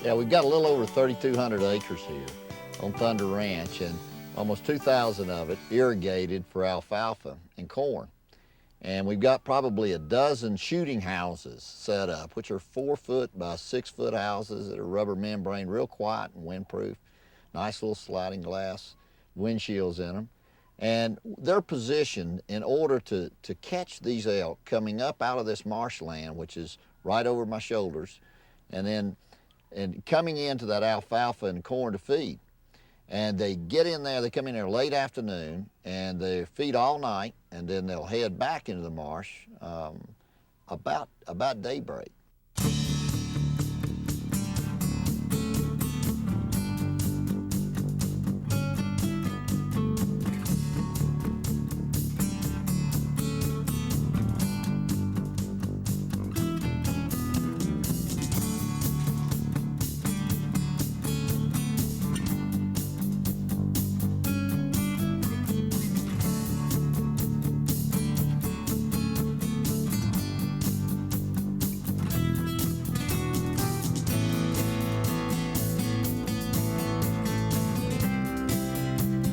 Yeah, we've got a little over 3,200 acres here on Thunder Ranch, and almost 2,000 of it irrigated for alfalfa and corn. And we've got probably a dozen shooting houses set up, which are 4-foot by 6-foot houses that are rubber membrane, real quiet and windproof. Nice little sliding glass windshields in them. And they're positioned in order to catch these elk coming up out of this marshland, which is right over my shoulders, and coming into that alfalfa and corn to feed. And they get in there, they come in there late afternoon, and they feed all night, and then they'll head back into the marsh about daybreak.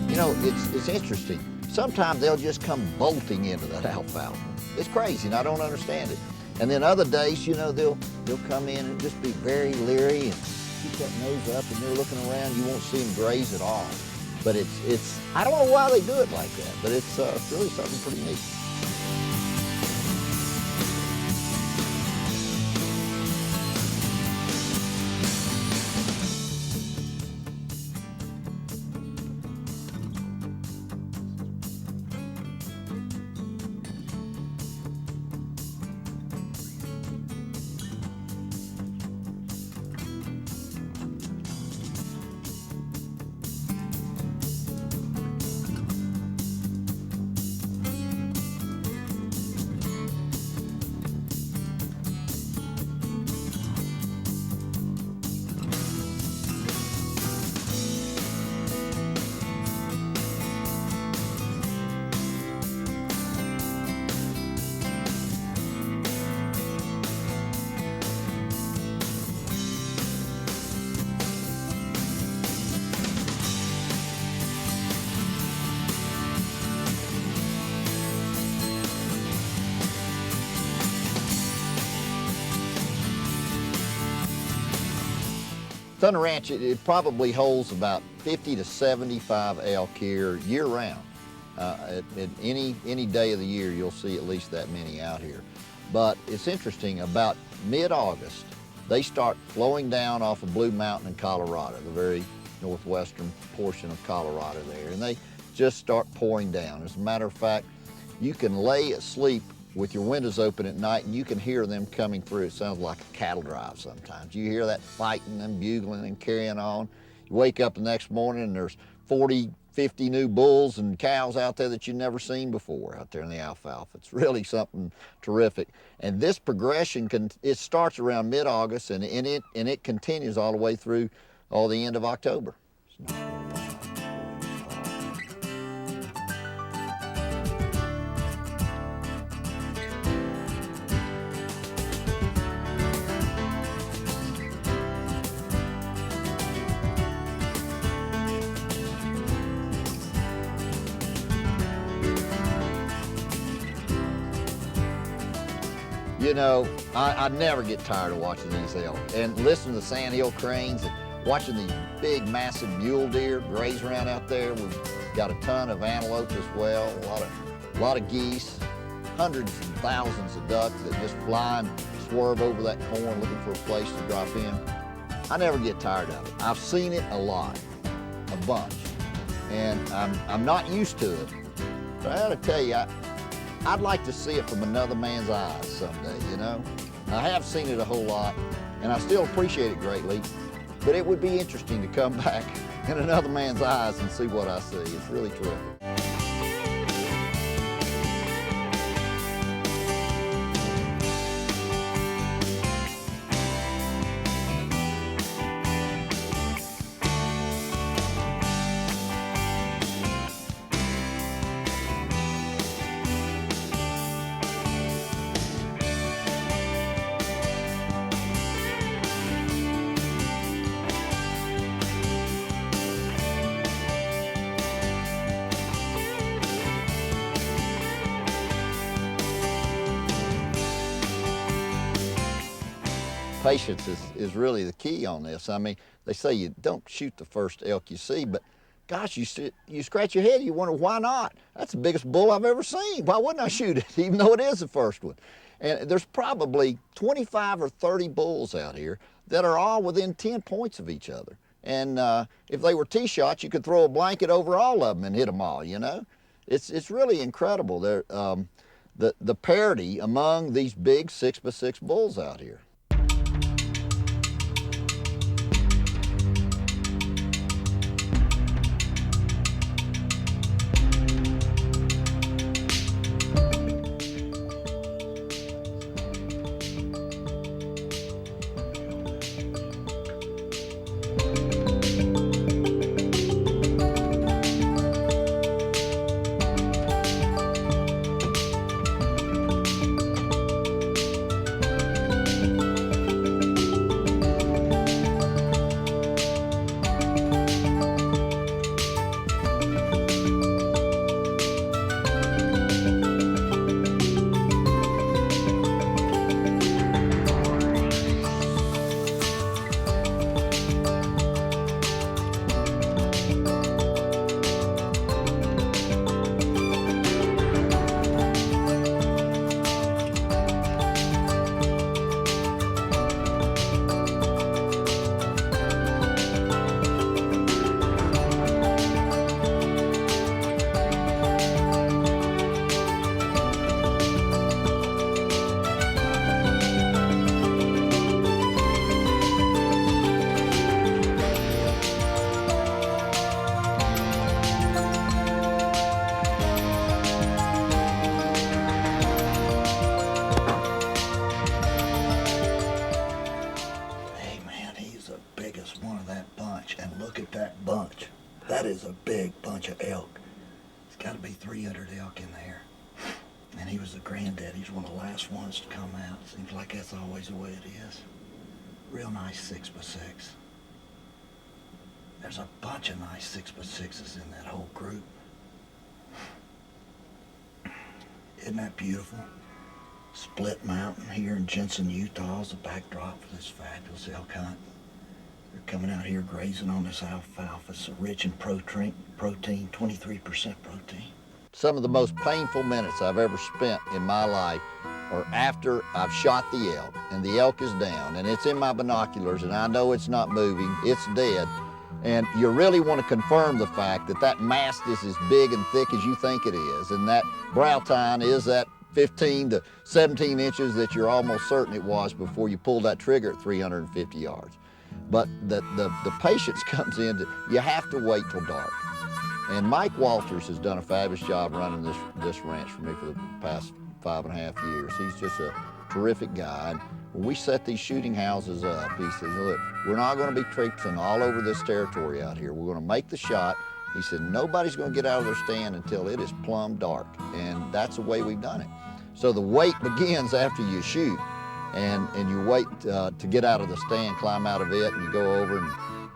You know, it's interesting. Sometimes they'll just come bolting into that alfalfa. It's crazy, and I don't understand it. And then other days, you know, they'll come in and just be very leery and keep that nose up, and they're looking around. You won't see them graze at all. But it's I don't know why they do it like that, but it's really something pretty neat. Thunder Ranch, it probably holds about 50 to 75 elk here year-round. At any day of the year, you'll see at least that many out here. But it's interesting, about mid-August, they start flowing down off of Blue Mountain in Colorado, the very northwestern portion of Colorado there, and they just start pouring down. As a matter of fact, you can lay asleep with your windows open at night and you can hear them coming through. It sounds like a cattle drive sometimes. You hear that fighting and bugling and carrying on. You wake up the next morning and there's 40, 50 new bulls and cows out there that you've never seen before out there in the alfalfa. It's really something terrific. And this progression, it starts around mid-August and it continues all the way through the end of October. You know, I never get tired of watching these elk and listening to the sandhill cranes and watching these big, massive mule deer graze around out there. We've got a ton of antelope as well, a lot of geese, hundreds and thousands of ducks that just fly and swerve over that corn looking for a place to drop in. I never get tired of it. I've seen it a lot, a bunch, and I'm not used to it. But I gotta tell you, I'd like to see it from another man's eyes someday, you know? I have seen it a whole lot, and I still appreciate it greatly, but it would be interesting to come back in another man's eyes and see what I see. It's really terrific. patience is really the key on this. I mean, they say you don't shoot the first elk you see, but gosh, you scratch your head, you wonder why not? That's the biggest bull I've ever seen. Why wouldn't I shoot it, even though it is the first one? And there's probably 25 or 30 bulls out here that are all within 10 points of each other. And if they were tee shots, you could throw a blanket over all of them and hit them all, you know? It's really incredible. The parity among these big 6x6 bulls out here. One of that bunch, and look at that bunch. That is a big bunch of elk. It's got to be 300 elk in there. And he was the granddad. He's one of the last ones to come out. Seems like that's always the way it is. Real nice 6x6. There's a bunch of nice 6x6s in that whole group. Isn't that beautiful? Split Mountain here in Jensen, Utah is the backdrop for this fabulous elk hunt. They're coming out here grazing on this alfalfa. It's rich in protein, 23% protein. Some of the most painful minutes I've ever spent in my life are after I've shot the elk and the elk is down and it's in my binoculars and I know it's not moving, it's dead. And you really want to confirm the fact that that mast is as big and thick as you think it is, and that brow tine is that 15 to 17 inches that you're almost certain it was before you pulled that trigger at 350 yards. But the patience comes in, you have to wait till dark. And Mike Walters has done a fabulous job running this ranch for me for the past 5.5 years. He's just a terrific guy. And when we set these shooting houses up, he says, look, we're not going to be traipsing all over this territory out here. We're going to make the shot. He said, nobody's going to get out of their stand until it is plumb dark. And that's the way we've done it. So the wait begins after you shoot. And you wait to get out of the stand, climb out of it, and you go over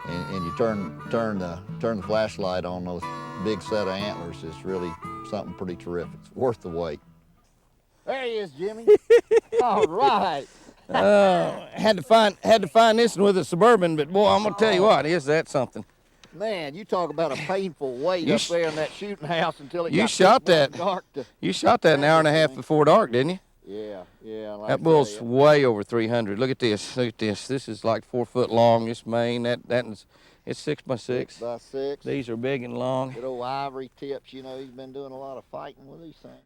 and you turn the flashlight on those big set of antlers. It's really something pretty terrific. It's worth the wait. There he is, Jimmy. All right. Had to find this one with a Suburban, but boy, I'm gonna tell you what, is that something? Man, you talk about a painful wait up there in that shooting house until it got dark. You shot that an hour and a half before dark, didn't you? Yeah. Like that bull's way over 300. Look at this. Look at this. This is like 4 foot long. This mane, it's 6x6. 6x6. These are big and long. Good old ivory tips. You know, he's been doing a lot of fighting with these things.